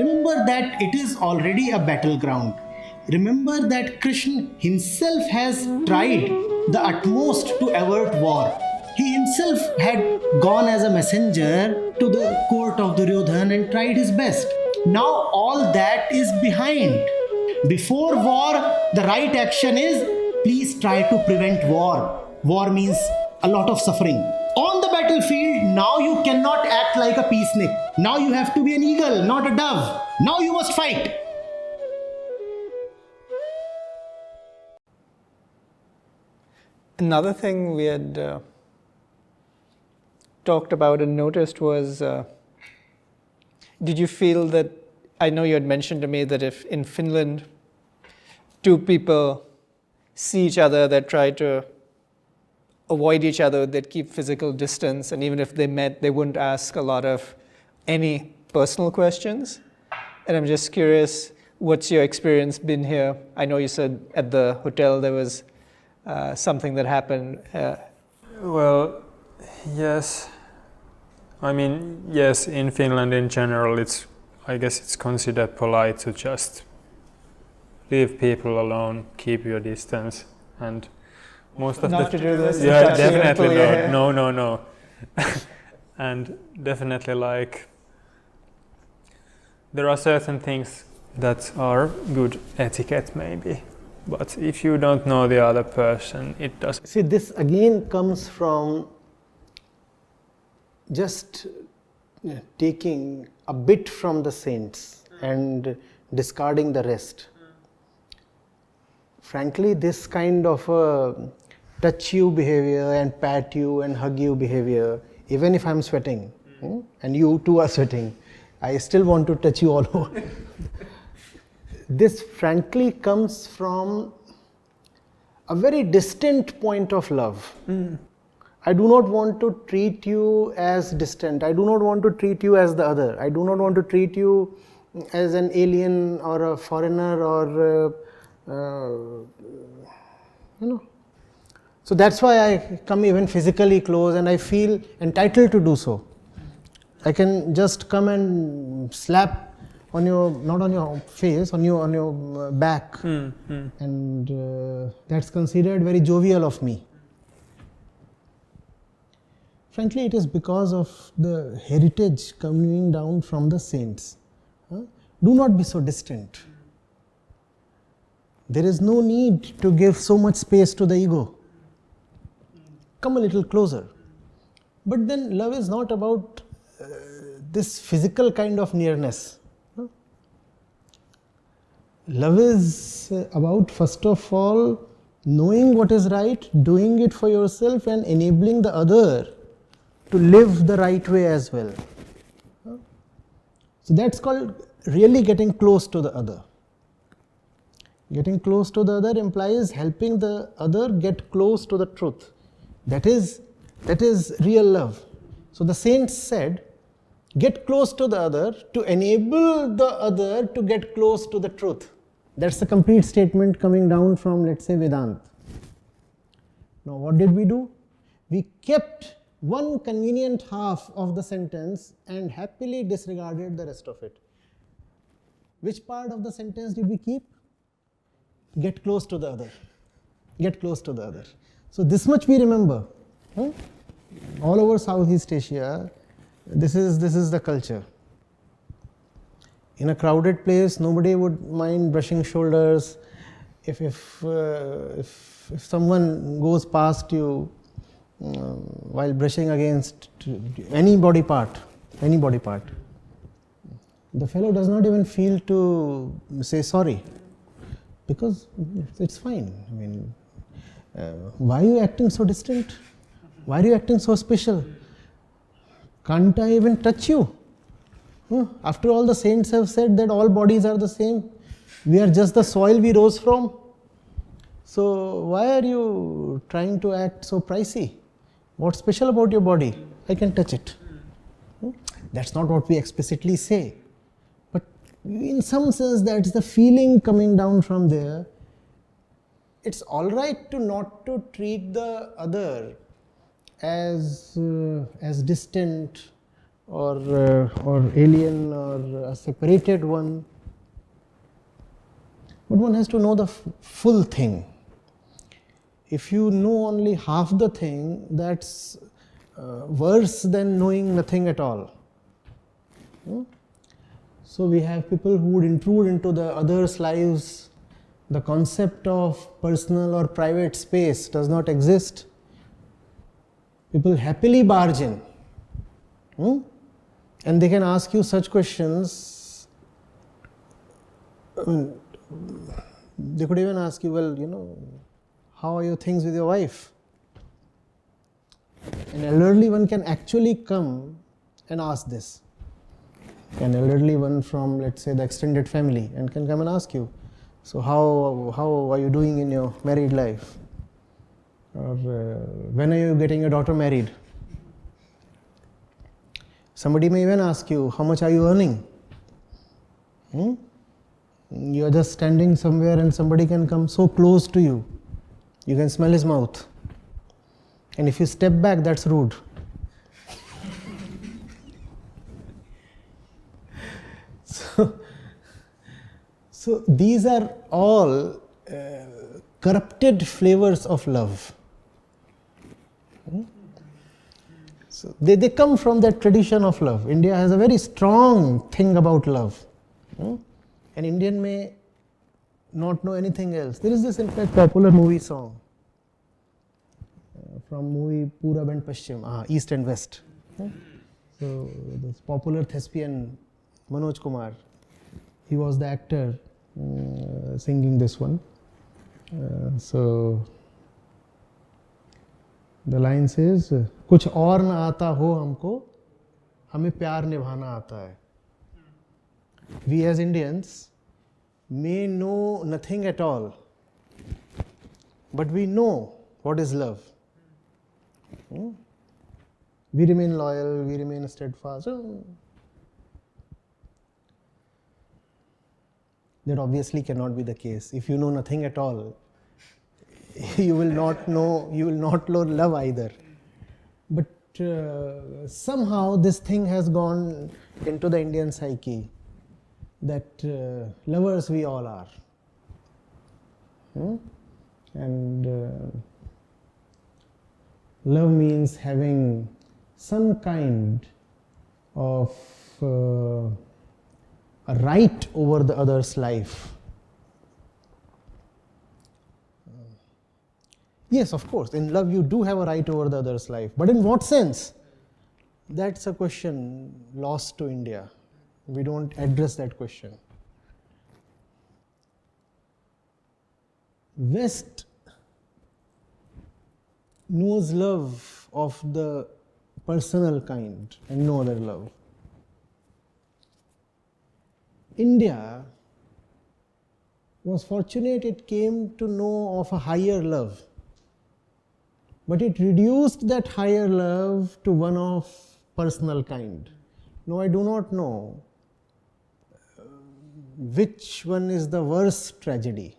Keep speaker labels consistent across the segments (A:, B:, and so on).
A: Remember that it is already a battleground. Remember that Krishna himself has tried the utmost to avert war. He himself had gone as a messenger to the court of Duryodhana and tried his best. Now all that is behind. Before war, the right action is please try to prevent war. War means a lot of suffering. On the battlefield, now you cannot act like a peacenik. Now you have to be an eagle, not a dove. Now you must fight.
B: Another thing we had talked about and noticed was, did you feel that, I know you had mentioned to me that if in Finland, two people see each other, that try to avoid each other, they'd keep physical distance, and even if they met, they wouldn't ask a lot of any personal questions. And I'm just curious, what's your experience been here? I know you said at the hotel there was something that happened.
C: Well, yes. I mean, yes, in Finland in general, I guess it's considered polite to just leave people alone, keep your distance, and most of
B: Not to do this.
C: Yeah, definitely no. And definitely, like, there are certain things that are good etiquette maybe, but if you don't know the other person, it doesn't.
A: See, this again comes from just taking a bit from the saints and discarding the rest. Frankly, this kind of touch you behavior and pat you and hug you behavior, even if I'm sweating and you too are sweating, I still want to touch you all over. This frankly comes from a very distant point of love. I do not want to treat you as distant. I do not want to treat you as the other. I do not want to treat you as an alien or a foreigner or So that's why I come even physically close, and I feel entitled to do so. I can just come and slap on your, not on your face, on your back, and that's considered very jovial of me. Frankly, it is because of the heritage coming down from the saints. Do not be so distant. There is no need to give so much space to the ego. Come a little closer. But then love is not about this physical kind of nearness. Love is about, first of all, knowing what is right, doing it for yourself, and enabling the other to live the right way as well. So that's called really getting close to the other. Getting close to the other implies helping the other get close to the truth. That is real love. So the saints said, get close to the other to enable the other to get close to the truth. That's the complete statement coming down from, let's say, Vedanta. Now what did we do? We kept one convenient half of the sentence and happily disregarded the rest of it. Which part of the sentence did we keep? Get close to the other. Get close to the other. So this much we remember. All over Southeast Asia, this is the culture. In a crowded place, nobody would mind brushing shoulders. If someone goes past you while brushing against any body part, the fellow does not even feel to say sorry, because it's fine. I mean, why are you acting so distant? Why are you acting so special? Can't I even touch you? After all, the saints have said that all bodies are the same. We are just the soil we rose from. So why are you trying to act so pricey? What's special about your body? I can touch it. That's not what we explicitly say. But in some sense, that's the feeling coming down from there. It's all right to not to treat the other as distant or alien or a separated one. But one has to know the full thing. If you know only half the thing, that's worse than knowing nothing at all. So we have people who would intrude into the others' lives. The concept of personal or private space does not exist. People happily barge in. And they can ask you such questions. They could even ask you, well, how are your things with your wife? An elderly one can actually come and ask this. An elderly one from, let's say, the extended family, and can come and ask you, so how are you doing in your married life? Or when are you getting your daughter married? Somebody may even ask you, how much are you earning? You are just standing somewhere and somebody can come so close to you. You can smell his mouth. And if you step back, that's rude. So these are all corrupted flavors of love. So they come from that tradition of love. India has a very strong thing about love. An Indian may not know anything else. There is this, in fact, popular movie song from movie Purab and Paschim, East and West. So this popular thespian Manoj Kumar, he was the actor singing this one. So the line says, कुछ और ना आता हो हमको, हमें प्यार निभाना आता है. We as Indians may know nothing at all, but we know what is love. We remain loyal, we remain steadfast. That obviously cannot be the case. If you know nothing at all, you will not know love either. But somehow this thing has gone into the Indian psyche that lovers we all are. And love means having some kind of a right over the other's life. Yes, of course, in love you do have a right over the other's life. But in what sense? That's a question lost to India. We don't address that question. West knows love of the personal kind and no other love. India was fortunate, it came to know of a higher love. But it reduced that higher love to one of personal kind. No, I do not know which one is the worst tragedy.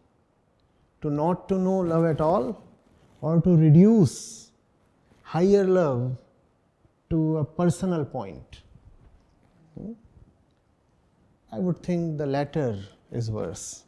A: To not to know love at all, or to reduce higher love to a personal point. I would think the latter is worse.